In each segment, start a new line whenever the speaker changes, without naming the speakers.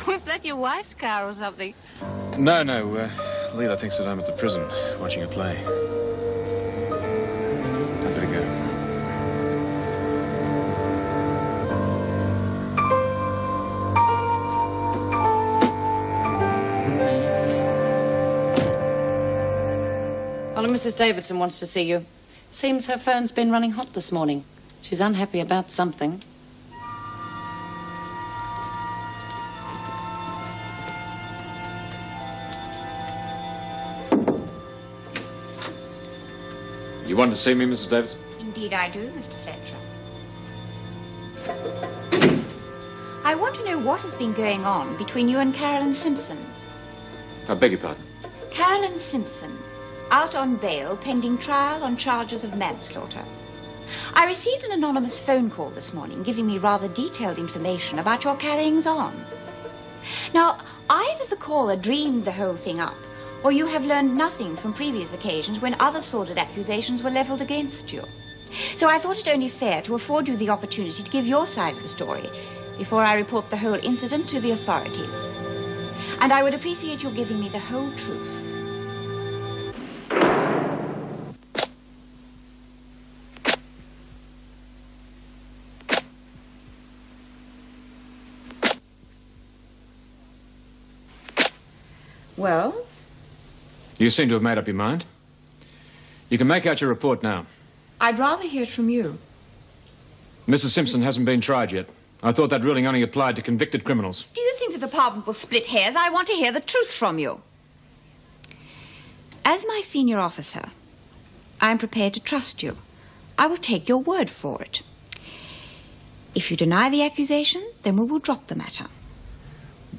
Was that your wife's car or something?
No. Leela thinks that I'm at the prison watching a play. I'd better go.
Well, Mrs. Davidson wants to see you. Seems her phone's been running hot this morning. She's unhappy about something.
You want to see me, Mrs. Davidson?
Indeed I do, Mr. Fletcher. I want to know what has been going on between you and Carolyn Simpson.
I beg your pardon?
Carolyn Simpson, out on bail pending trial on charges of manslaughter. I received an anonymous phone call this morning giving me rather detailed information about your carryings-on. Now, either the caller dreamed the whole thing up, or you have learned nothing from previous occasions when other sordid accusations were levelled against you. So I thought it only fair to afford you the opportunity to give your side of the story before I report the whole incident to the authorities. And I would appreciate your giving me the whole truth. Well?
You seem to have made up your mind. You can make out your report now.
I'd rather hear it from you.
Mrs. Simpson hasn't been tried yet. I thought that ruling only applied to convicted criminals.
Do you think the department will split hairs? I want to hear the truth from you. As my senior officer, I'm prepared to trust you. I will take your word for it. If you deny the accusation, then we will drop the matter.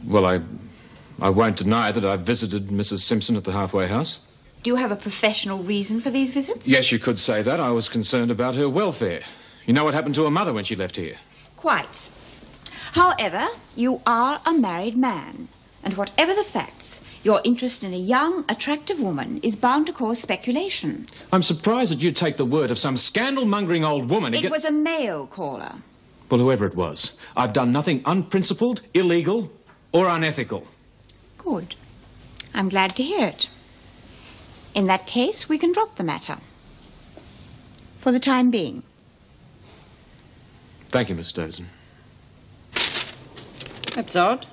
Well, I won't deny that I've visited Mrs. Simpson at the halfway house.
Do you have a professional reason for these visits?
Yes, you could say that. I was concerned about her welfare. You know what happened to her mother when she left here?
Quite. However, you are a married man, and whatever the facts, your interest in a young, attractive woman is bound to cause speculation.
I'm surprised that you take the word of some scandal-mongering old woman to
It was a male caller.
Well, whoever it was, I've done nothing unprincipled, illegal, or unethical.
Good. I'm glad to hear it. In that case, we can drop the matter. For the time being.
Thank you, Miss Davidson.
That's odd.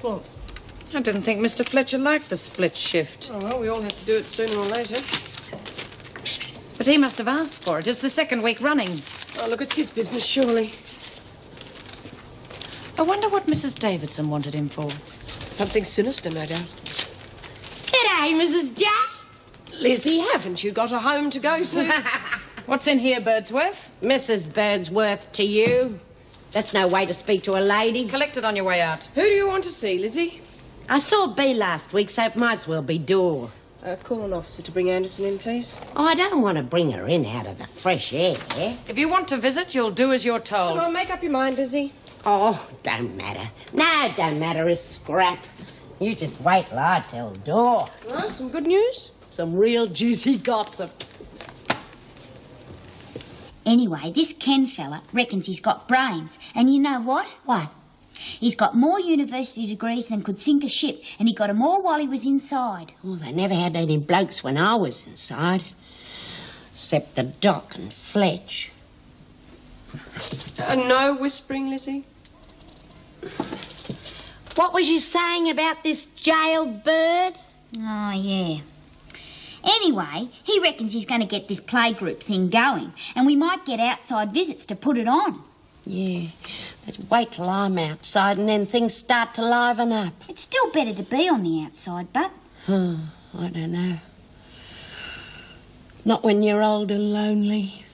What? I didn't think Mr. Fletcher liked the split shift.
Oh, well, we all have to do it sooner or later.
But he must have asked for it. It's the second week running.
Oh, look, it's his business, surely.
I wonder what Mrs. Davidson wanted him for.
Something sinister, no doubt.
G'day, Mrs. J.
Lizzie, haven't you got a home to go to?
What's in here, Birdsworth?
Mrs. Birdsworth to you. That's no way to speak to a lady.
Collect it on your way out.
Who do you want to see, Lizzie?
I saw B last week, so it might as well be Dore.
Call an officer to bring Anderson in, please.
Oh, I don't want to bring her in out of the fresh air.
If you want to visit, you'll do as you're told.
Well, make up your mind, Lizzie.
Oh, don't matter. No, it don't matter a scrap. You just wait till I tell Dore.
Well, some good news?
Some real juicy gossip.
Anyway, this Ken fella reckons he's got brains. And you know what?
What?
He's got more university degrees than could sink a ship, and he got 'em all while he was inside.
Oh, they never had any blokes when I was inside. Except the Doc and Fletch.
No whispering, Lizzie?
What was you saying about this jailbird?
Oh, yeah. Anyway, he reckons he's going to get this playgroup thing going, and we might get outside visits to put it on.
Yeah, but wait till I'm outside and then things start to liven up.
It's still better to be on the outside, but...
I don't know. Not when you're old and lonely.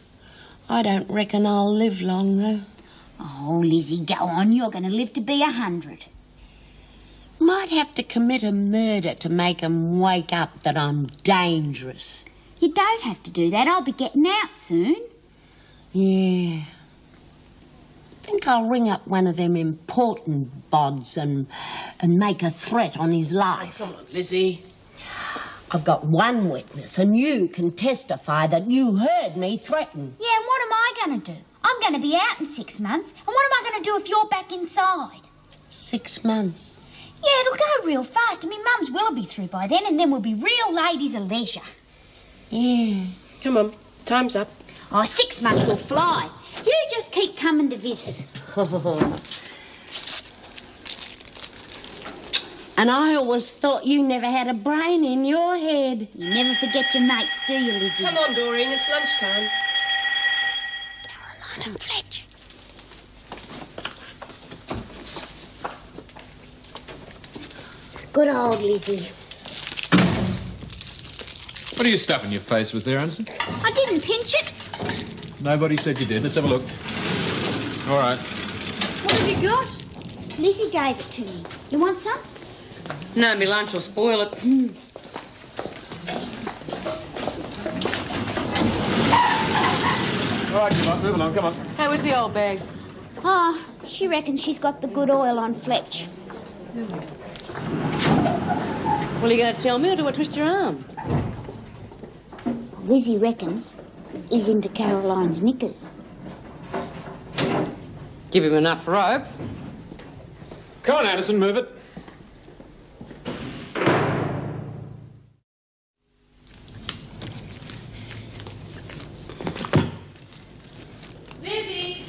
I don't reckon I'll live long, though.
Oh, Lizzie, go on. You're going to live to be 100.
Might have to commit a murder to make 'em wake up that I'm dangerous.
You don't have to do that. I'll be getting out soon.
Yeah. Think I'll ring up one of them important bods and make a threat on his life.
Come on, Lizzie.
I've got one witness, and you can testify that you heard me threaten.
Yeah, and what am I going to do? I'm going to be out in 6 months, and what am I going to do if you're back inside?
6 months.
Yeah, it'll go real fast. I mean, Mum's will be through by then, and then we'll be real ladies of leisure.
Yeah.
Come on, time's up.
Oh, 6 months will fly. You just keep coming to visit.
And I always thought you never had a brain in your head.
You never forget your mates, do you, Lizzie?
Come on, Doreen, it's lunchtime.
Caroline and Fletcher.
Good old Lizzie.
What are you stuffing your face with there, Anderson?
I didn't pinch it.
Nobody said you did. Let's have a look. All right.
What have you got? Lizzie gave it to me. You want some?
No, me lunch will spoil it.
All right, come on, move along, come on.
How is the old bag?
Oh, she reckons she's got the good oil on Fletch.
Well, are you going to tell me or do I twist your arm?
Lizzie reckons he's into Caroline's knickers.
Give him enough rope.
Come on, Anderson, move it.
Lizzie!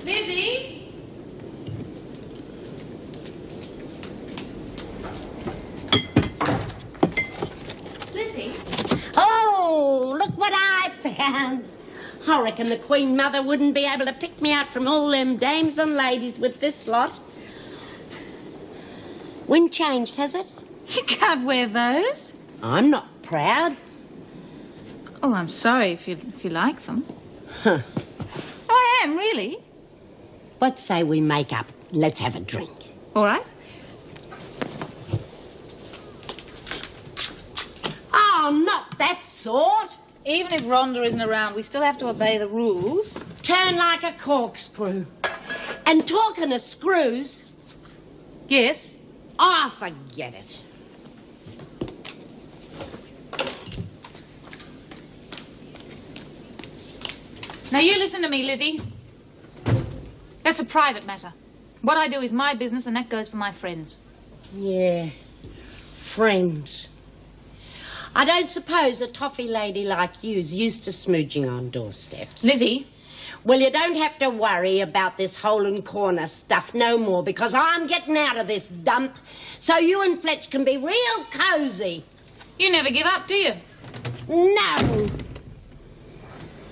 Lizzie! Lizzie?
Oh, look what I found. I reckon the Queen Mother wouldn't be able to pick me out from all them dames and ladies with this lot. Wind changed, has it?
You can't wear those.
I'm not proud.
Oh, I'm sorry if you like them.
Huh.
Oh, I am, really.
What say we make up? Let's have a drink.
All right.
Oh, not that sort.
Even if Rhonda isn't around, we still have to obey the rules.
Turn like a corkscrew. And talking of screws,
Yes.
oh, forget it.
Now, you listen to me, Lizzie. That's a private matter. What I do is my business, and that goes for my friends.
Yeah, friends. I don't suppose a toffee lady like you's used to smooching on doorsteps.
Lizzie,
Well, you don't have to worry about this hole and corner stuff no more, because I'm getting out of this dump, so you and Fletch can be real cosy.
you never give up, do you?
No,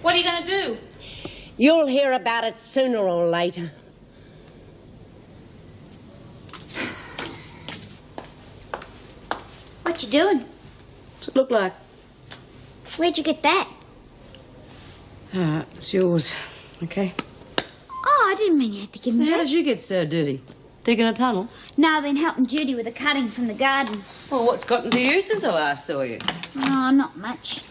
What are you going to do?
you'll hear about it sooner or later.
What you doing?
What's it look like?
Where'd you get that?
It's yours. Okay.
Oh, I didn't mean you had to give
So
me
how
that.
did you get so dirty? Digging a tunnel?
No, I've been helping Judy with the cutting from the garden.
Well, what's gotten to you since I last saw you?
Oh, not much.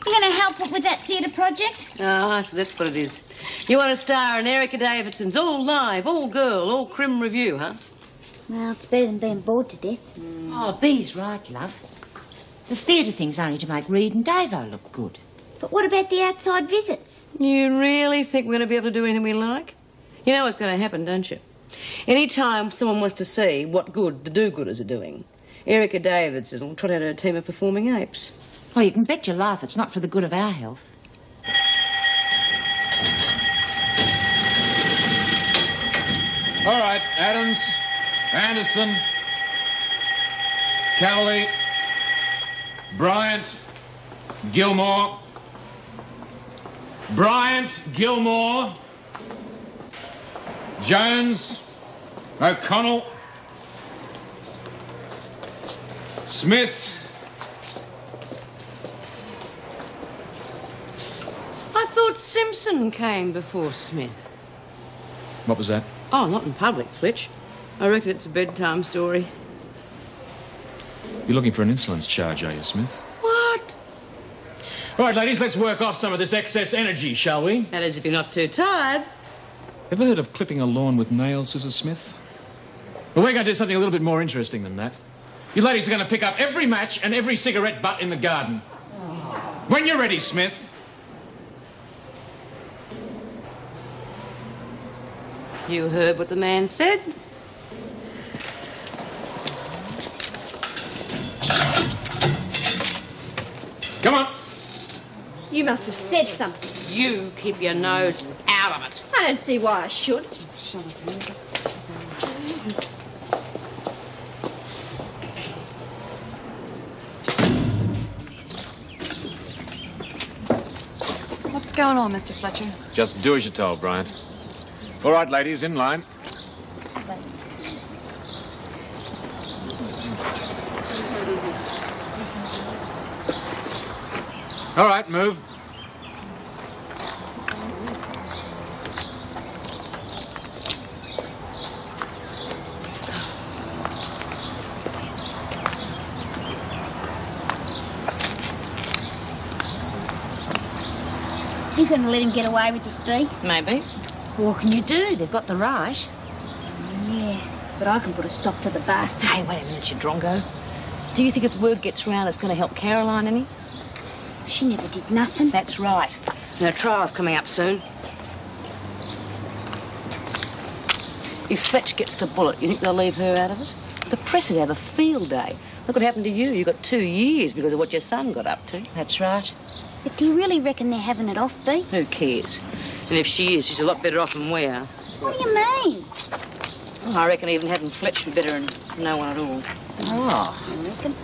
You going to help with that theatre project?
Ah, so that's what it is. You want to star in Erica Davidson's all live, all girl, all crim review, huh?
Well, it's better than being bored to death.
Oh, Bee's right, love. The theatre thing's only to make Reed and Davo look good.
But what about the outside visits?
You really think we're going to be able to do anything we like? You know what's going to happen, don't you? Any time someone wants to see what good the do-gooders are doing, Erica Davidson will trot out her team of performing apes.
Oh, you can bet your life it's not for the good of our health.
All right, Adams, Anderson, Cowley, Bryant, Gilmore, Jones, O'Connell, Smith.
I thought Simpson came before Smith.
What was that?
Oh, not in public, Fletch. I reckon it's a bedtime story.
You're looking for an insolence charge, are you, Smith?
What?
All right, ladies, let's work off some of this excess energy, shall we?
That is, if you're not too tired.
Ever heard of clipping a lawn with nails, Scissors Smith? Well, we're going to do something a little bit more interesting than that. You ladies are going to pick up every match and every cigarette butt in the garden. When you're ready, Smith.
You heard what the man said.
Come on.
You must have said something.
You keep your nose out of it.
I don't see why I should.
What's going on, Mr. Fletcher?
Just do as you're told, Bryant. All right, ladies, in line. All right, move.
You gonna let him get away with this, Bea?
Maybe.
What can you do? They've got the right.
Yeah, but I can put a stop to the bastard.
Hey, wait a minute, you drongo.
Do you think if word gets round it's going to help Caroline any?
She never did nothing.
That's right. And her trial's coming up soon. If Fletch gets the bullet, you think they'll leave her out of it? The press would have a field day. Look what happened to you. You got 2 years because of what your son got up to.
That's right.
But do you really reckon they're having it off, Bea?
Who cares? And if she is, she's a lot better off than we are.
What do you mean?
Oh, I reckon even having Fletch would be better than no one at all.
Oh.
I reckon.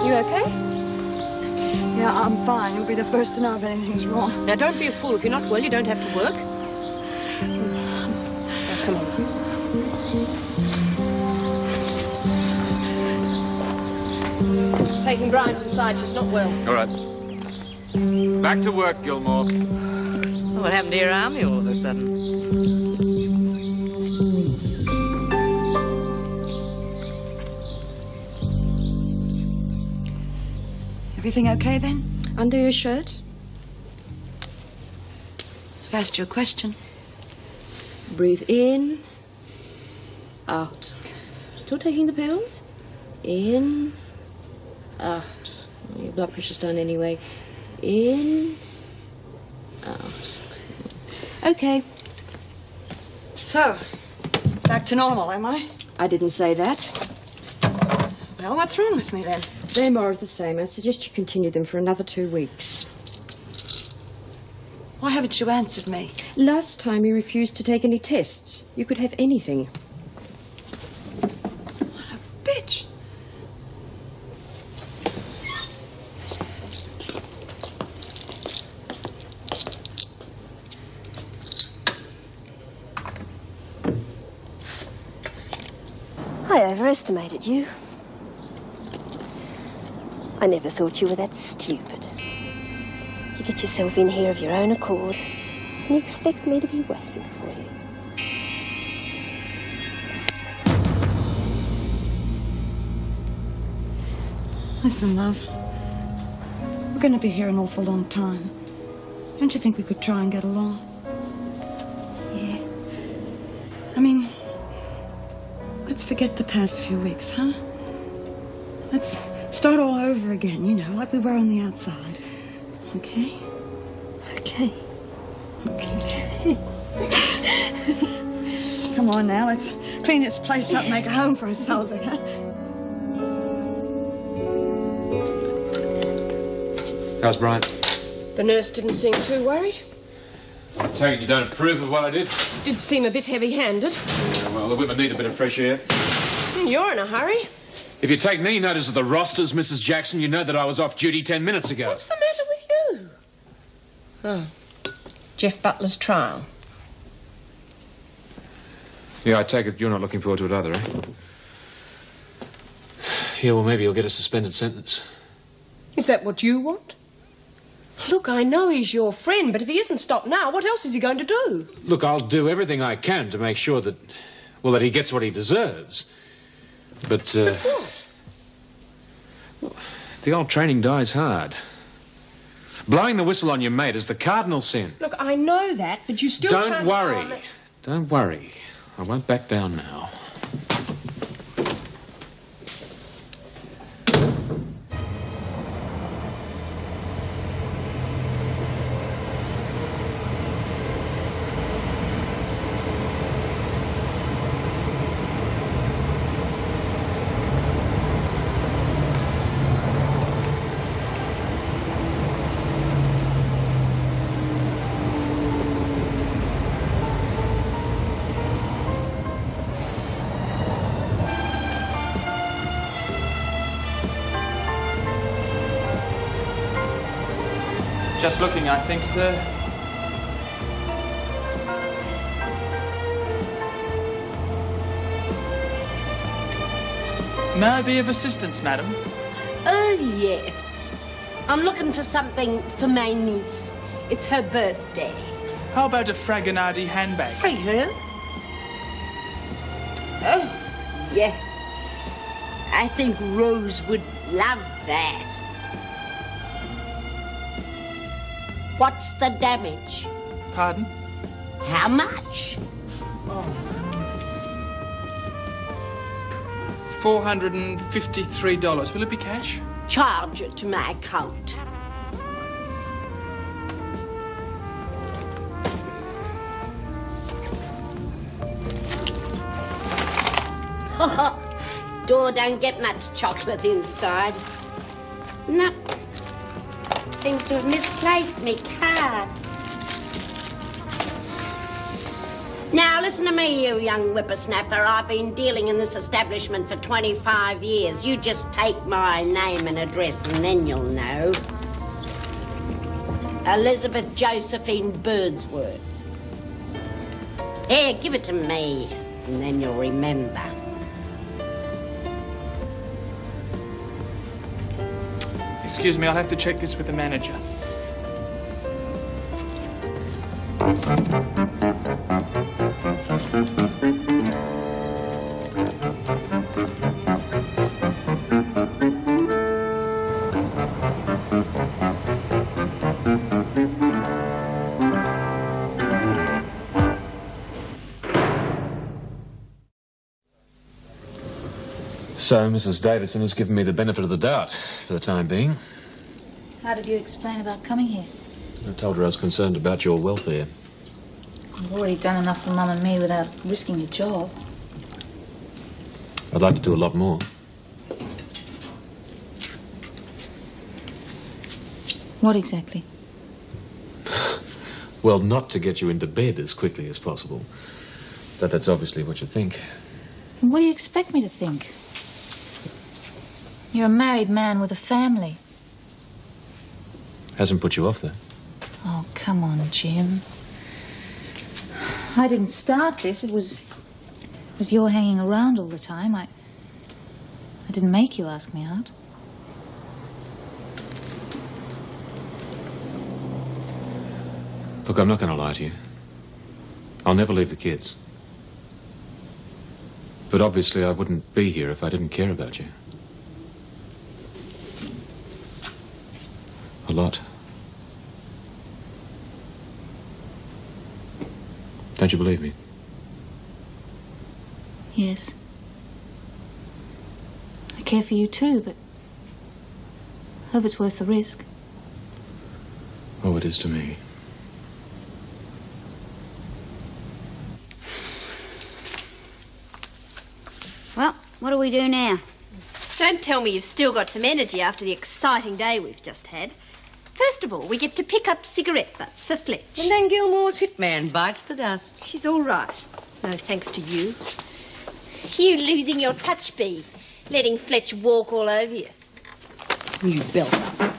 You okay?
Yeah, I'm fine. You'll be the first to know if anything's wrong.
Now, don't be a fool. If you're not well, you don't have to work. Now, come on.
Taking Bryant inside, she's not well.
All right. Back to work, Gilmore.
So what happened to your army all of a sudden?
Everything okay then?
Undo your shirt.
I've asked you a question.
Breathe in. Out. Still taking the pills? In. Out. Your blood pressure's done anyway. In. Out. Okay.
So, back to normal, am I?
I didn't say that.
Well, what's wrong with me then?
They're more of the same. I suggest you continue them for another 2 weeks.
Why haven't you answered me?
Last time you refused to take any tests. You could have anything.
Bitch.
I overestimated you. I never thought you were that stupid. You get yourself in here of your own accord, and you expect me to be waiting for you.
Listen, love. We're going to be here an awful long time. Don't you think we could try and get along?
Yeah.
I mean, let's forget the past few weeks, huh? Let's start all over again, you know, like we were on the outside. Okay?
Okay.
Okay. Come on now, let's clean this place up and make a home for ourselves again.
How's Bryant?
The nurse didn't seem too worried.
I take it you don't approve of what I did?
Did seem a bit heavy-handed.
Yeah, well, the women need a bit of fresh air.
You're in a hurry.
If you take any notice of the rosters, Mrs. Jackson, you know that I was off duty 10 minutes ago.
What's the matter with you? Oh, Jeff Butler's trial.
Yeah, I take it you're not looking forward to it either, eh? Yeah, well, maybe you'll get a suspended sentence.
Is that what you want? Look, I know he's your friend, but if he isn't stopped now, what else is he going to do?
Look, I'll do everything I can to make sure that, well, that he gets what he deserves. But,
What?
well, the old training dies hard. Blowing the whistle on your mate is the cardinal sin.
Look, I know that, but you still
Don't
can't...
worry. Don't worry. I won't back down now.
Just looking, I think, sir. May I be of assistance, madam?
Oh, yes. I'm looking for something for my niece. It's her birthday.
How about a Fragonardi handbag?
For her? Oh, yes. I think Rose would love that. What's the damage?
Pardon?
How much?
$453. Will it be cash?
Charge it to my account. Door don't get much chocolate inside. No. Seems to have misplaced me card. Now, listen to me, you young whippersnapper. I've been dealing in this establishment for 25 years. You just take my name and address and then you'll know. Elizabeth Josephine Birdsworth. Here, give it to me, and then you'll remember.
Excuse me, I'll have to check this with the manager.
So, Mrs. Davidson has given me the benefit of the doubt for the time being.
How did you explain about coming here?
I told her I was concerned about your welfare.
You've already done enough for Mum and me without risking your job.
I'd like to do a lot more.
What exactly?
Well, not to get you into bed as quickly as possible. That's obviously what you think.
What do you expect me to think? You're a married man with a family.
Hasn't put you off, though.
Oh, come on, Jim. I didn't start this. It was your hanging around all the time. I didn't make you ask me out.
Look, I'm not going to lie to you. I'll never leave the kids. But obviously I wouldn't be here if I didn't care about you. A lot. Don't you believe me?
Yes. I care for you too, but I hope it's worth the risk.
Oh, it is to me.
Well, what do we do now?
Don't tell me you've still got some energy after the exciting day we've just had. First of all, we get to pick up cigarette butts for Fletch.
And then Gilmore's hitman bites the dust.
She's all right. No thanks to you. You losing your touch, Bee. Letting Fletch walk all over you.
You belter.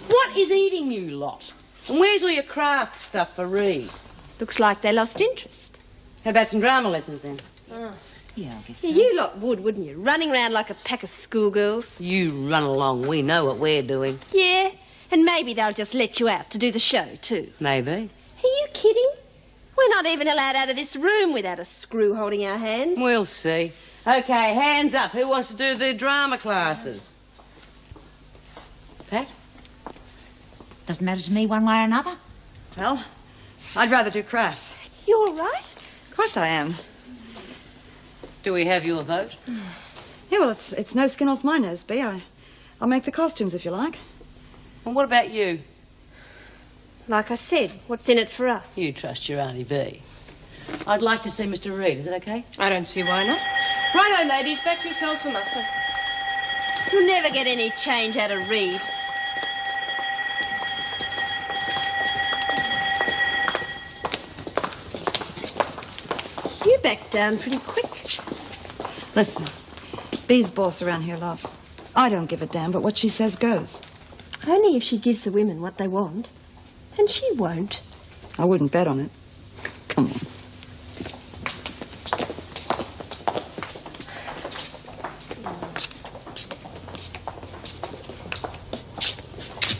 What is eating you lot? And where's all your craft stuff for Reed?
Looks like they lost interest.
How about some drama lessons then?
Oh.
Yeah, I guess
Yeah, you lot would, wouldn't you? Running around like a pack of schoolgirls.
You run along. We know what we're doing.
Yeah, and maybe they'll just let you out to do the show, too.
Maybe.
Are you kidding? We're not even allowed out of this room without a screw holding our hands.
We'll see. Okay, hands up. Who wants to do the drama classes? Pat?
Doesn't matter to me one way or another.
Well, I'd rather do Crass.
You all right?
Of course I am.
Do we have your vote?
Yeah, well, it's no skin off my nose, Bea. I'll make the costumes if you like.
And what about you?
Like I said, what's in it for us?
You trust your Auntie V. I'd like to see Mr. Reed. Is that okay?
I don't see why not. Righto, ladies, back to yourselves for muster.
You'll never get any change out of Reed. You backed down pretty quick.
Listen, Bea's boss around here, love. I don't give a damn, but what she says goes.
Only if she gives the women what they want. And she won't.
I wouldn't bet on it. Come on.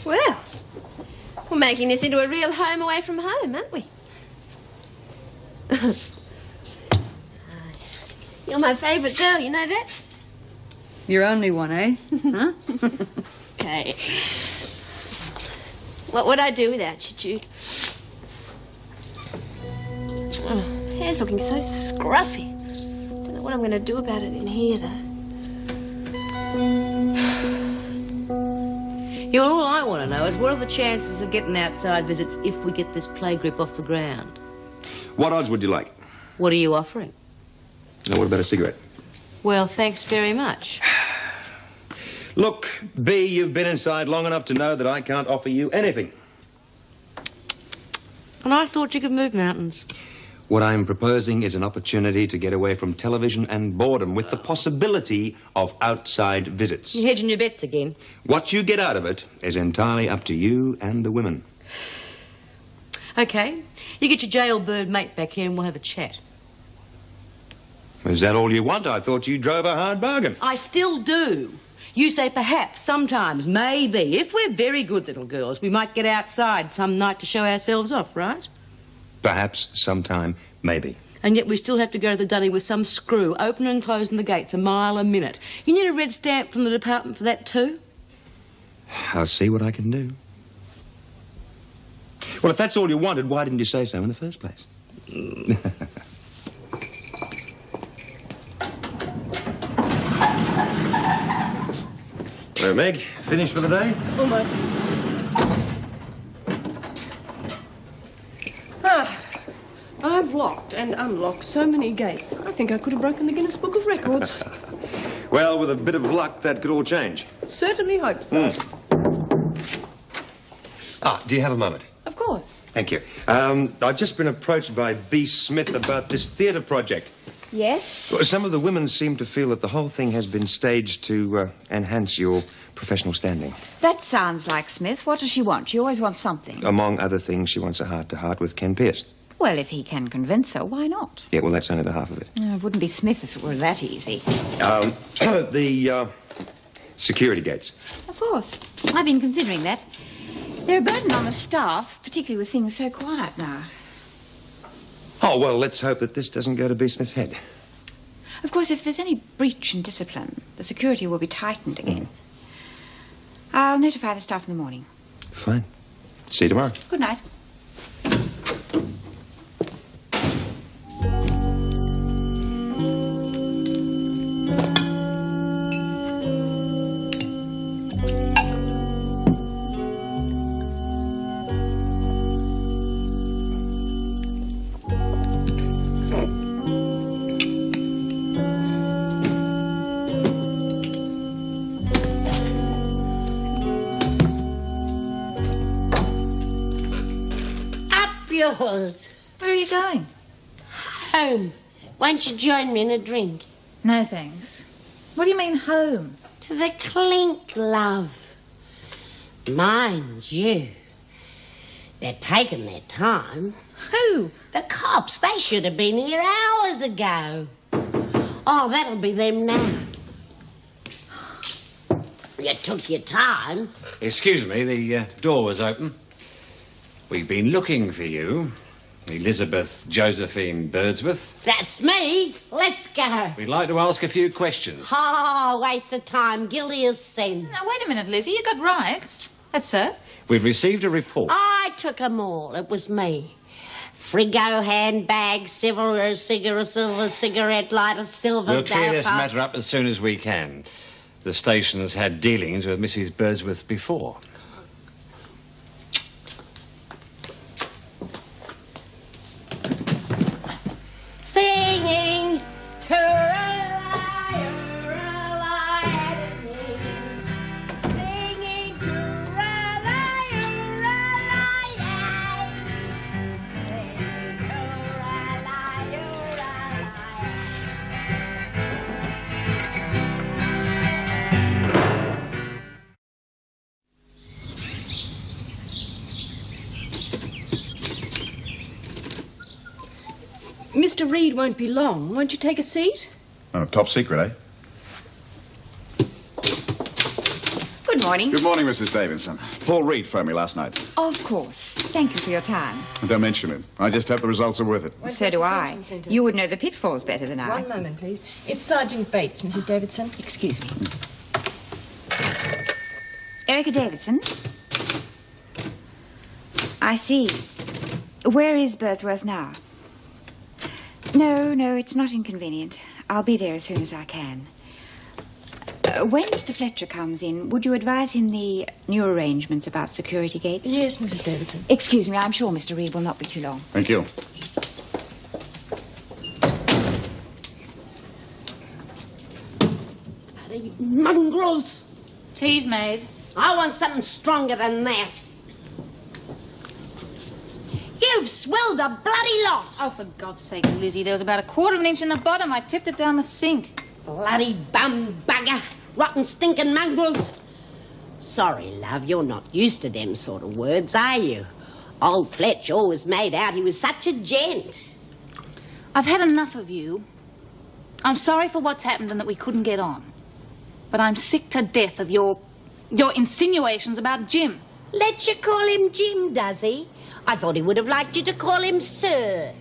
Well, we're making this into a real home away from home, aren't we? You're my favourite girl, you know that?
You're only one, eh? Huh?
Okay. What would I do without you, Jude? Oh, hair's looking so scruffy. Don't know what I'm going to do about it in here, though.
Yeah, well, all I want to know is what are the chances of getting outside visits if we get this plague off the ground?
What odds would you like?
What are you offering?
Now, what about a cigarette?
Well, thanks very much.
Look, B, you've been inside long enough to know that I can't offer you anything.
And I thought you could move mountains.
What I'm proposing is an opportunity to get away from television and boredom with the possibility of outside visits.
You're hedging your bets again.
What you get out of it is entirely up to you and the women.
Okay. You get your jailbird mate back here and we'll have a chat.
Is that all you want? I thought you drove a hard bargain.
I still do. You say perhaps, sometimes, maybe. If we're very good little girls, we might get outside some night to show ourselves off, right?
Perhaps, sometime, maybe.
And yet we still have to go to the dunny with some screw, opening and closing the gates a mile a minute. You need a red stamp from the department for that too?
I'll see what I can do. Well, if that's all you wanted, why didn't you say so in the first place? Well, Meg, finished for the day?
Almost. I've locked and unlocked so many gates. I think I could have broken the Guinness Book of Records.
Well, with a bit of luck, that could all change.
Certainly hope so.
Do you have a moment?
Of course.
Thank you. I've just been approached by B. Smith about this theatre project.
Yes?
Well, some of the women seem to feel that the whole thing has been staged to enhance your professional standing.
That sounds like Smith. What does she want? She always wants something.
Among other things, she wants a heart-to-heart with Ken Pierce.
Well, if he can convince her, why not?
Yeah, well, that's only the half of it.
It wouldn't be Smith if it were that easy.
The security gates.
Of course. I've been considering that. They're a burden on the staff, particularly with things so quiet now.
Oh, well, let's hope that this doesn't go to B. Smith's head.
Of course, if there's any breach in discipline, the security will be tightened again. I'll notify the staff in the morning.
Fine. See you tomorrow.
Good night.
Yours.
Where are you going?
Home. Won't you join me in a drink?
No, thanks. What do you mean, home?
To the clink, love. Mind you, they're taking their time.
Who?
The cops. They should have been here hours ago. Oh, that'll be them now. You took your time.
Excuse me, the door was open. We've been looking for you, Elizabeth Josephine Birdsworth.
That's me. Let's go.
We'd like to ask a few questions.
Oh, waste of time. Guilty as sin.
Now, wait a minute, Lizzie. You got rights. That's so.
We've received a report.
I took 'em all. It was me. Frigo, handbag, silver cigarette lighter, silver
We'll clear this
diaphragm.
matter up as soon as we can. The station's had dealings with Mrs. Birdsworth before.
Singing
Mr. Reed won't be long. Won't you take a seat?
Oh, top secret, eh?
Good morning.
Good morning, Mrs. Davidson. Paul Reed phoned me last night.
Of course. Thank you for your time.
Don't mention it. I just hope the results are worth it.
So do I. You would know the pitfalls better than I.
One moment, please. It's Sergeant Bates, Mrs. Davidson.
Excuse me. Erica Davidson? I see. Where is Birdsworth now? No, it's not inconvenient. I'll be there as soon as I can. When Mr. Fletcher comes in, would you advise him the new arrangements about security gates?
Yes, Mrs. Davidson.
Excuse me, I'm sure Mr. Reed will not be too long.
Thank you.
mongrels.
Tea's made.
I want something stronger than that. You've swilled a bloody lot.
Oh, for God's sake, Lizzie, there was about a quarter of an inch in the bottom. I tipped it down the sink.
Bloody bum bugger. Rotten stinking mongrels. Sorry, love, you're not used to them sort of words, are you? Old Fletch always made out he was such a gent.
I've had enough of you. I'm sorry for what's happened and that we couldn't get on. But I'm sick to death of your insinuations about Jim.
Let you call him Jim, does he? I thought he would have liked you to call him Sir.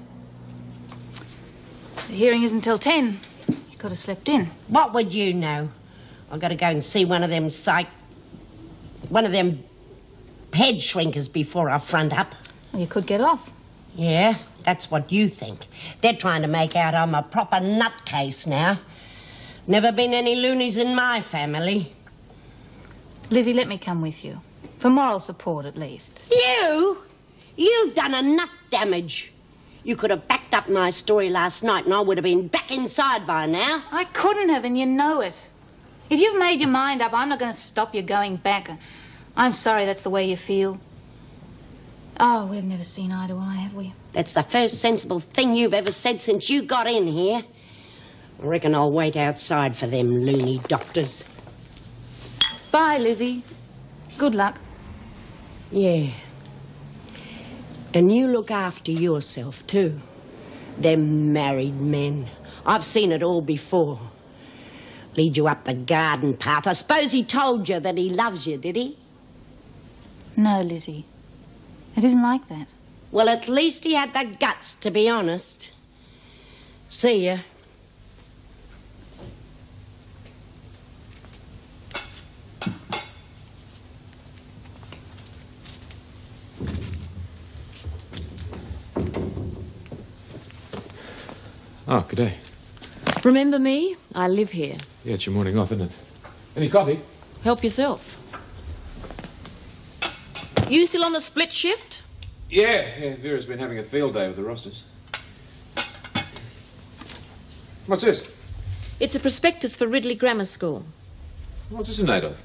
The hearing isn't till 10. You could have slept in.
What would you know? I've got to go and see one of them head shrinkers before I front up.
Well, you could get off.
Yeah, that's what you think. They're trying to make out I'm a proper nutcase now. Never been any loonies in my family.
Lizzie, let me come with you. For moral support, at least.
You've done enough damage. You could have backed up my story last night and I would have been back inside by now.
I couldn't have, and you know it. If you've made your mind up, I'm not going to stop you going back. I'm sorry that's the way you feel. Oh, we've never seen eye to eye, have we?
That's the first sensible thing you've ever said since you got in here. I reckon I'll wait outside for them loony doctors.
Bye, Lizzie. Good luck.
Yeah. And you look after yourself, too. Them married men. I've seen it all before. Lead you up the garden path. I suppose he told you that he loves you, did he?
No, Lizzie. It isn't like that.
Well, at least he had the guts, to be honest. See ya.
Oh, good day.
Remember me? I live here.
Yeah, it's your morning off, isn't it? Any coffee?
Help yourself. You still on the split shift?
Yeah, Vera's been having a field day with the rosters. What's this?
It's a prospectus for Ridley Grammar School.
What's this in aid of?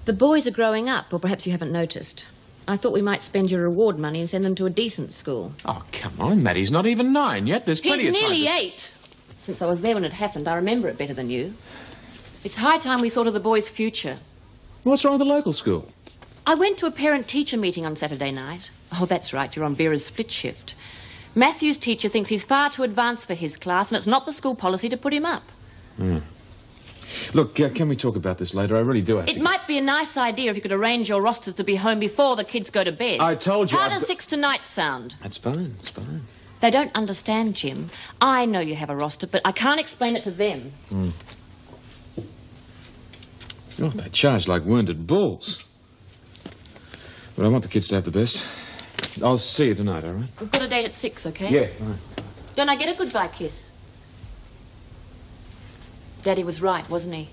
The boys are growing up, or perhaps you haven't noticed. I thought we might spend your reward money and send them to a decent school.
Oh, come on, Maddie's not even 9 yet. There's plenty
He's
of time.
nearly 8. Since I was there when it happened, I remember it better than you. It's high time we thought of the boys' future.
What's wrong with the local school?
I went to a parent-teacher meeting on Saturday night. Oh, that's right, you're on Vera's split shift. Matthew's teacher thinks he's far too advanced for his class, and it's not the school policy to put him up.
Look, can we talk about this later? I really do have to.
It might be a nice idea if you could arrange your rosters to be home before the kids go to bed.
I told you.
How does 6 tonight sound?
That's fine, it's fine.
They don't understand, Jim. I know you have a roster, but I can't explain it to them.
Oh, they charge like wounded bulls. But I want the kids to have the best. I'll see you tonight, all right?
We've got a date at 6, okay?
Yeah, all right.
Don't I get a goodbye kiss? Daddy was right, wasn't he?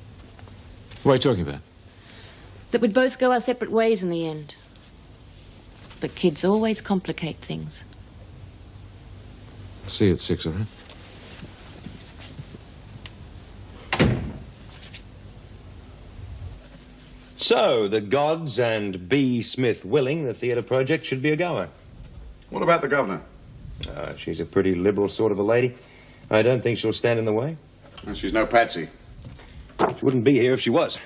What are you talking about?
That we'd both go our separate ways in the end. But kids always complicate things.
I'll see you at 6, all right?
So, the gods and B. Smith willing, the theatre project should be a goer.
What about the governor?
She's a pretty liberal sort of a lady. I don't think she'll stand in the way.
Well, she's no patsy.
She wouldn't be here if she was.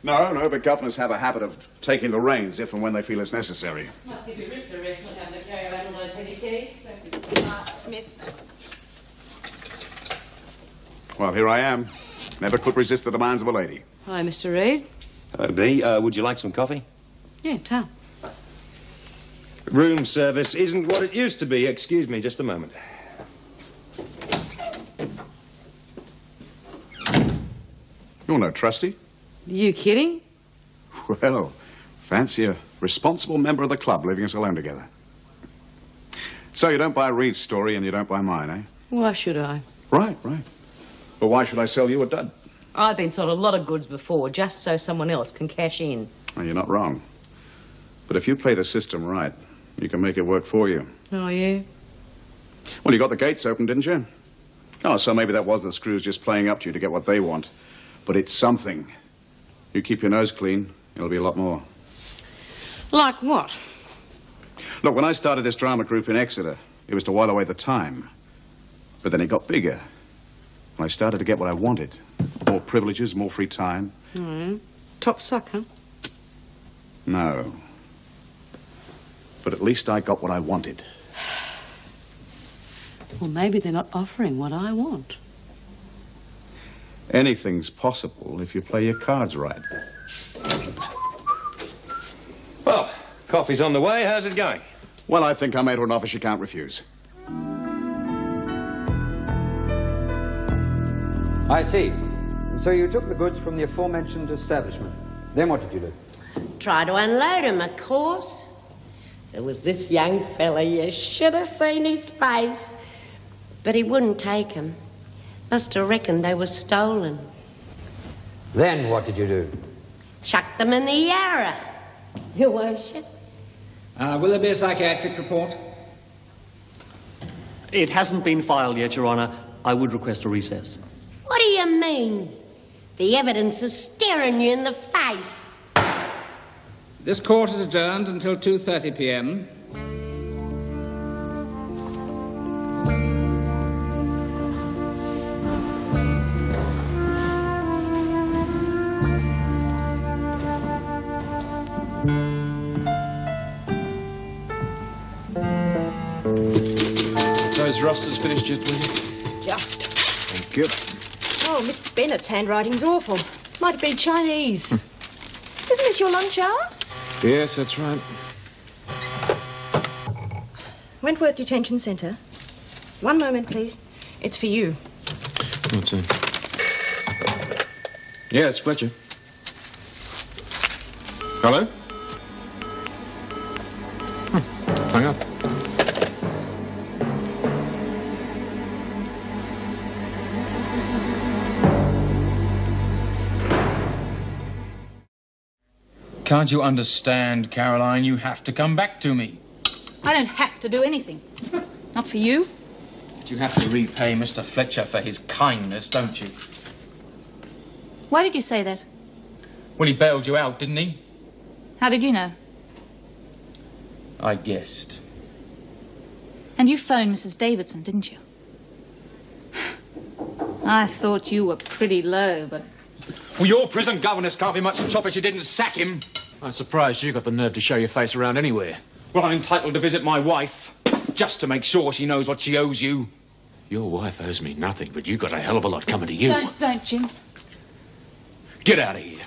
No, but governors have a habit of taking the reins if and when they feel it's necessary.
Must give your wrist a rest, not having to carry around all those heavy keys.
Smith.
Well, here I am. Never could resist the demands of a lady.
Hi, Mr. Reed.
Hello, B. Would you like some coffee?
Yeah, tell.
Room service isn't what it used to be. Excuse me just a moment.
You're no trustee.
You kidding?
Well, fancy a responsible member of the club leaving us alone together. So you don't buy Reed's story and you don't buy mine, eh?
Why should I?
Right. But why should I sell you a dud?
I've been sold a lot of goods before, just so someone else can cash in.
Well, you're not wrong. But if you play the system right, you can make it work for you.
Oh, yeah?
Well, you got the gates open, didn't you? Oh, so maybe that was the screws just playing up to you to get what they want. But it's something. You keep your nose clean, it'll be a lot more.
Like what?
Look, when I started this drama group in Exeter, it was to while away the time. But then it got bigger. And I started to get what I wanted. More privileges, more free time.
Mm. Top suck, huh?
No. But at least I got what I wanted.
Well, maybe they're not offering what I want.
Anything's possible if you play your cards right.
Well, coffee's on the way. How's it going?
Well, I think I made her an offer she can't refuse.
I see. So you took the goods from the aforementioned establishment. Then what did you do?
Try to unload him, of course. There was this young fella, you should have seen his face. But he wouldn't take 'em. Must have reckoned they were stolen.
Then what did you do?
Chucked them in the Yarra, Your Worship.
Will there be a psychiatric report?
It hasn't been filed yet, Your Honour. I would request a recess.
What do you mean? The evidence is staring you in the face.
This court is adjourned until 2:30 p.m.
Those rosters finished yet, will you?
Just.
Thank you.
Oh, Miss Bennett's handwriting's awful. Might have been Chinese. Isn't this your lunch hour?
Yes, that's right.
Wentworth Detention Centre. One moment, please. It's for you.
What's that? Yes, Fletcher. Hello? Hung up.
Can't you understand, Caroline? You have to come back to me.
I don't have to do anything. Not for you.
But you have to repay Mr. Fletcher for his kindness, don't you?
Why did you say that?
Well, he bailed you out, didn't he?
How did you know?
I guessed.
And you phoned Mrs. Davidson, didn't you? I thought you were pretty low, but...
Well, your prison governess can't be much chop if you didn't sack him. I'm surprised you got the nerve to show your face around anywhere.
Well, I'm entitled to visit my wife, just to make sure she knows what she owes you.
Your wife owes me nothing, but you got a hell of a lot coming to you.
Don't, Jim.
Get out of here.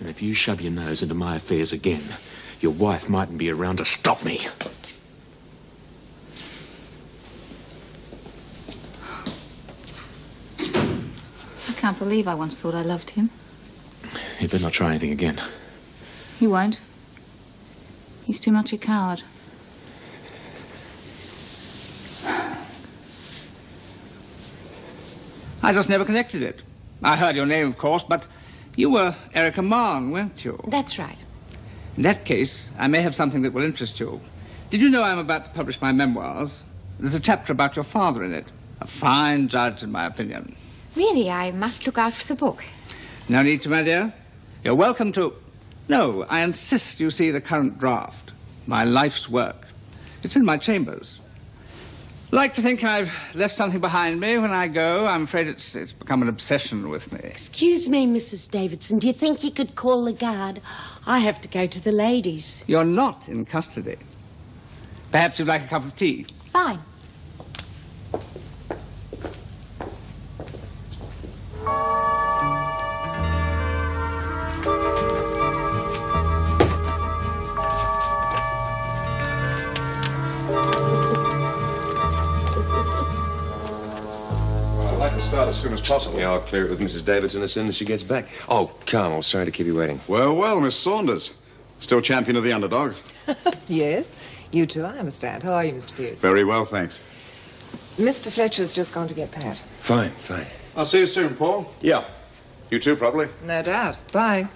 And if you shove your nose into my affairs again, your wife mightn't be around to stop me.
I can't believe I once thought I loved him.
You better not try anything again.
He won't. He's too much a coward.
I just never connected it. I heard your name, of course, but you were Erica Mang, weren't you?
That's right.
In that case, I may have something that will interest you. Did you know I'm about to publish my memoirs? There's a chapter about your father in it. A fine judge, in my opinion.
Really, I must look out for the book.
No need to, my dear. You're welcome to... No, I insist you see the current draft. My life's work. It's in my chambers. Like to think I've left something behind me when I go. I'm afraid it's become an obsession with me.
Excuse me, Mrs. Davidson. Do you think you could call the guard? I have to go to the ladies.
You're not in custody. Perhaps you'd like a cup of tea?
Fine.
I'd like to start as soon as possible.
Yeah, I'll clear it with Mrs. Davidson as soon as she gets back. Oh, Carmel, sorry to keep you waiting.
Well, Miss Saunders. Still champion of the underdog?
Yes, you too, I understand. How are you, Mr. Pierce?
Very well, thanks.
Mr. Fletcher's just gone to get Pat.
Fine, fine.
I'll see you soon, Paul.
Yeah.
You too, probably.
No doubt. Bye.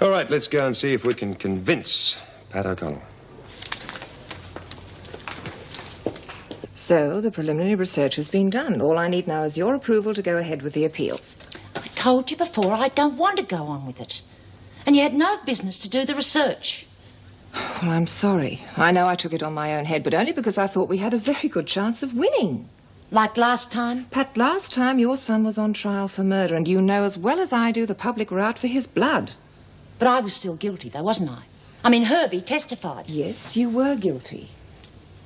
All right, let's go and see if we can convince Pat O'Connell.
So, the preliminary research has been done. All I need now is your approval to go ahead with the appeal.
I told you before I don't want to go on with it. And you had no business to do the research.
Well, I'm sorry. I know I took it on my own head, but only because I thought we had a very good chance of winning.
Like last time?
Pat, last time your son was on trial for murder, and you know as well as I do the public were out for his blood.
But I was still guilty, though, wasn't I? I mean, Herbie testified.
Yes, you were guilty.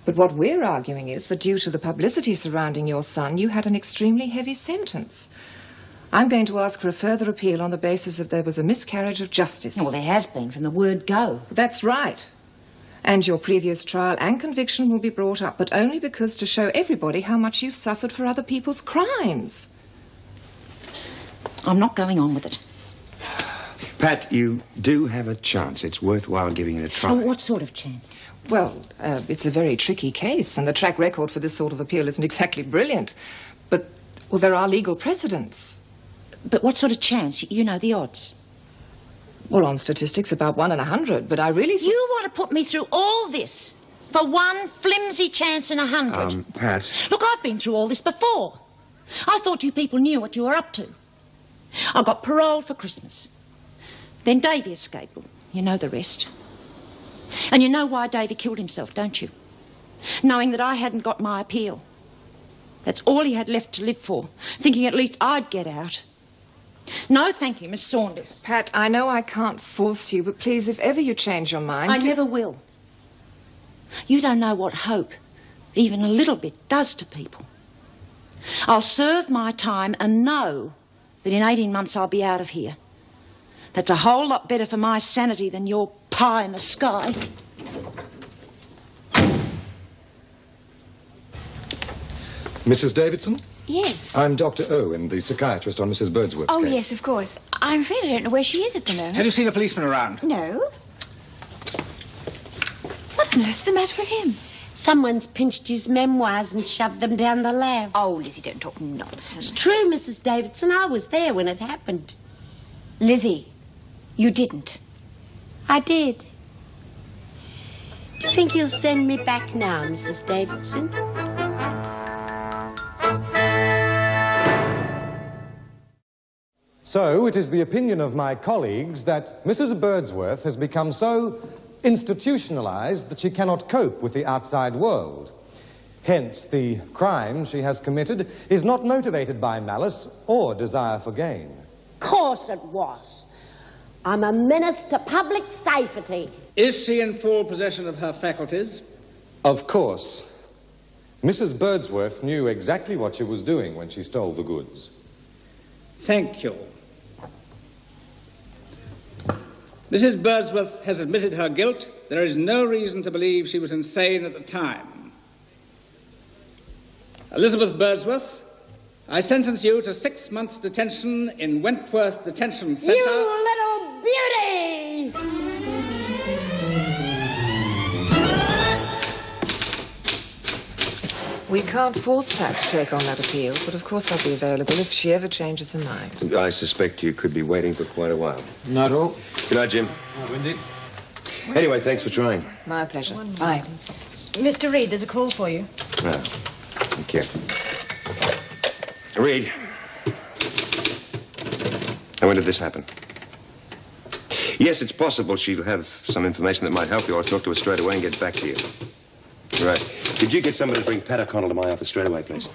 But what we're arguing is that due to the publicity surrounding your son, you had an extremely heavy sentence. I'm going to ask for a further appeal on the basis that there was a miscarriage of justice.
Well, there has been from the word go.
That's right. And your previous trial and conviction will be brought up, but only because to show everybody how much you've suffered for other people's crimes.
I'm not going on with it.
Pat, you do have a chance. It's worthwhile giving it a try.
Oh, what sort of chance?
Well, it's a very tricky case, and the track record for this sort of appeal isn't exactly brilliant. But, well, there are legal precedents.
But what sort of chance? You know the odds.
Well, on statistics, about 1 in 100, but I really...
You want to put me through all this for one flimsy chance in 100?
Pat...
Look, I've been through all this before. I thought you people knew what you were up to. I got paroled for Christmas. Then Davy escaped. You know the rest. And you know why Davy killed himself, don't you? Knowing that I hadn't got my appeal. That's all he had left to live for, thinking at least I'd get out. No, thank you, Miss Saunders.
Pat, I know I can't force you, but please, if ever you change your mind...
I never will. You don't know what hope, even a little bit, does to people. I'll serve my time and know that in 18 months I'll be out of here. That's a whole lot better for my sanity than your pie in the sky.
Mrs. Davidson?
Yes.
I'm Dr. Owen, the psychiatrist on Mrs. Birdsworth's
Oh,
case.
yes, of course. I'm afraid I don't know where she is at the moment.
Have you seen a policeman around?
No. What on earth's the matter with him?
Someone's pinched his memoirs and shoved them down the lav.
Oh, Lizzie, don't talk nonsense.
It's true, Mrs. Davidson. I was there when it happened.
Lizzie, you didn't.
I did. Do you think he'll send me back now, Mrs. Davidson?
So it is the opinion of my colleagues that Mrs. Birdsworth has become so institutionalized that she cannot cope with the outside world. Hence, the crime she has committed is not motivated by malice or desire for gain.
Of course it was. I'm a menace to public safety.
Is she in full possession of her faculties?
Of course. Mrs. Birdsworth knew exactly what she was doing when she stole the goods.
Thank you. Mrs. Birdsworth has admitted her guilt. There is no reason to believe she was insane at the time. Elizabeth Birdsworth, I sentence you to 6 months detention in Wentworth Detention Centre.
You little beauty!
We can't force Pat to take on that appeal, but of course I'll be available if she ever changes her mind.
I suspect you could be waiting for quite a while.
Not all.
Good night, Jim.
Hi, Wendy.
Anyway, thanks for trying.
My pleasure. Bye.
Mr. Reed, there's a call for you.
Ah, thank you. Reed. Now, when did this happen? Yes, it's possible she'll have some information that might help you. I'll talk to her straight away and get back to you. Right. Could you get somebody to bring Pat O'Connell to my office straight away, please?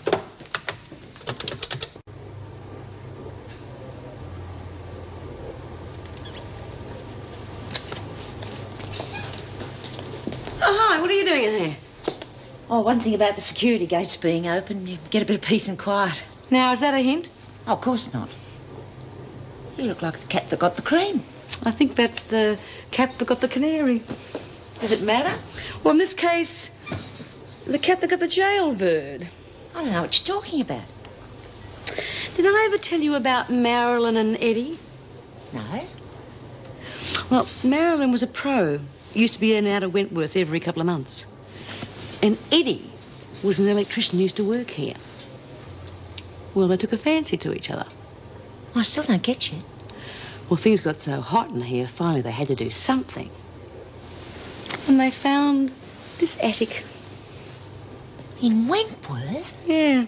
Oh, hi, what are you doing in here?
Oh, one thing about the security gates being open, you get a bit of peace and quiet.
Now, is that a hint?
Oh, of course not. You look like the cat that got the cream.
I think that's the cat that got the canary.
Does it matter?
Well, in this case, the cat that got the jailbird.
I don't know what you're talking about.
Did I ever tell you about Marilyn and Eddie?
No.
Well, Marilyn was a pro. Used to be in and out of Wentworth every couple of months. And Eddie was an electrician who used to work here. Well, they took a fancy to each other.
I still don't get you.
Well, things got so hot in here, finally they had to do something. And they found this attic.
In Wentworth?
Yeah.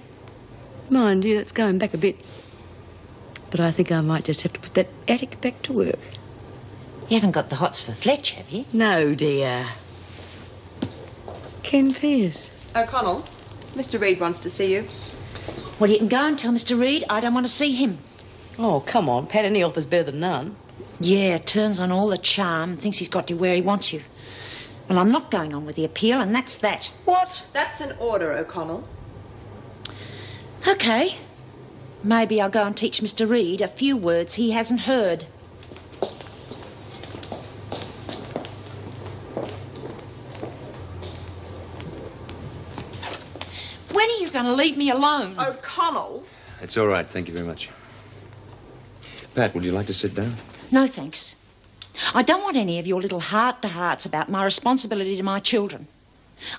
Mind you, that's going back a bit. But I think I might just have to put that attic back to work.
You haven't got the hots for Fletch, have you?
No, dear. Ken Pierce.
O'Connell, Mr. Reed wants to see you.
Well, you can go and tell Mr. Reed I don't want to see him.
Oh, come on. Pat, any help is better than none.
Yeah, turns on all the charm, thinks he's got you where he wants you. Well, I'm not going on with the appeal, and that's that.
What? That's an order, O'Connell.
OK. Maybe I'll go and teach Mr. Reed a few words he hasn't heard. When are you going to leave me alone?
O'Connell?
It's all right, thank you very much. Pat, would you like to sit down?
No, thanks. I don't want any of your little heart-to-hearts about my responsibility to my children.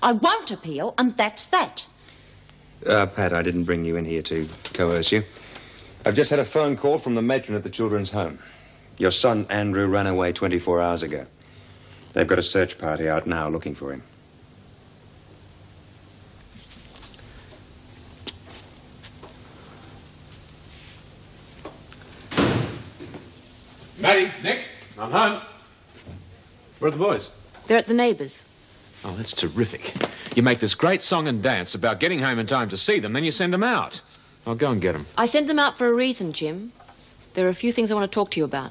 I won't appeal, and that's that.
Pat, I didn't bring you in here to coerce you. I've just had a phone call from the matron at the children's home. Your son, Andrew, ran away 24 hours ago. They've got a search party out now looking for him.
Matty, Nick, I'm home. Where are the boys?
They're at the neighbours.
Oh, that's terrific. You make this great song and dance about getting home in time to see them, then you send them out. I'll go and get them.
I sent them out for a reason, Jim. There are a few things I want to talk to you about.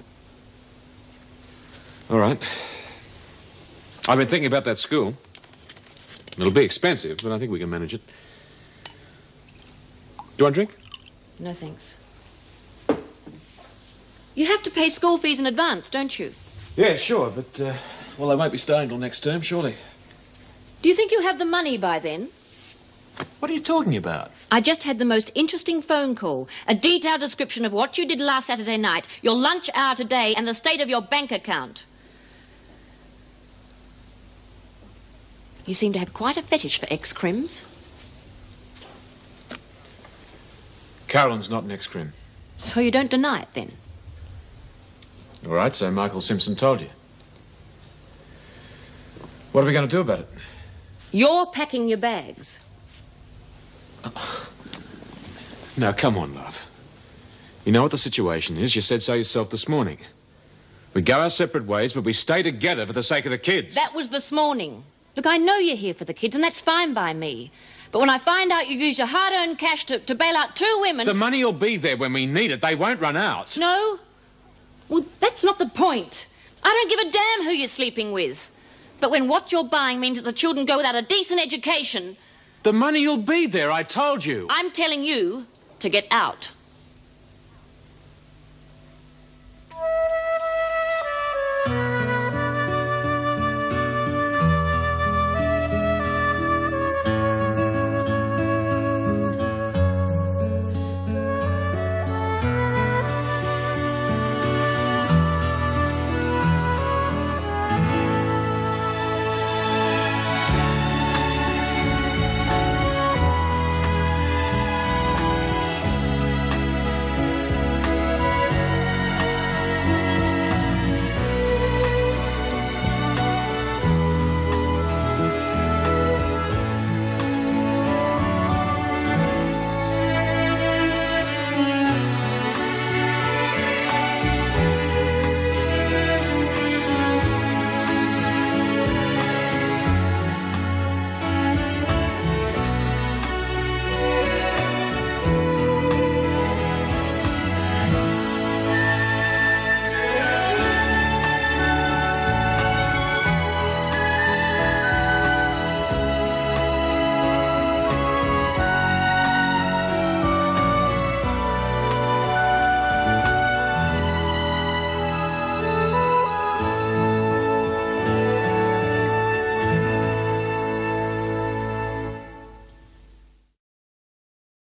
All right. I've been thinking about that school. It'll be expensive, but I think we can manage it. Do you want a drink?
No, thanks. You have to pay school fees in advance, don't you?
Yeah, sure, but, well, they won't be starting till next term, surely.
Do you think you'll have the money by then?
What are you talking about?
I just had the most interesting phone call. A detailed description of what you did last Saturday night, your lunch hour today, and the state of your bank account. You seem to have quite a fetish for ex-crims.
Carolyn's not an ex-crim.
So you don't deny it, then?
All right, so Michael Simpson told you. What are we going to do about it?
You're packing your bags.
Now, come on, love. You know what the situation is. You said so yourself this morning. We go our separate ways, but we stay together for the sake of the kids.
That was this morning. Look, I know you're here for the kids, and that's fine by me. But when I find out you use your hard-earned cash to bail out 2 women...
The money will be there when we need it. They won't run out.
No? Well, that's not the point. I don't give a damn who you're sleeping with. But when what you're buying means that the children go without a decent education...
The money will be there, I told you.
I'm telling you to get out.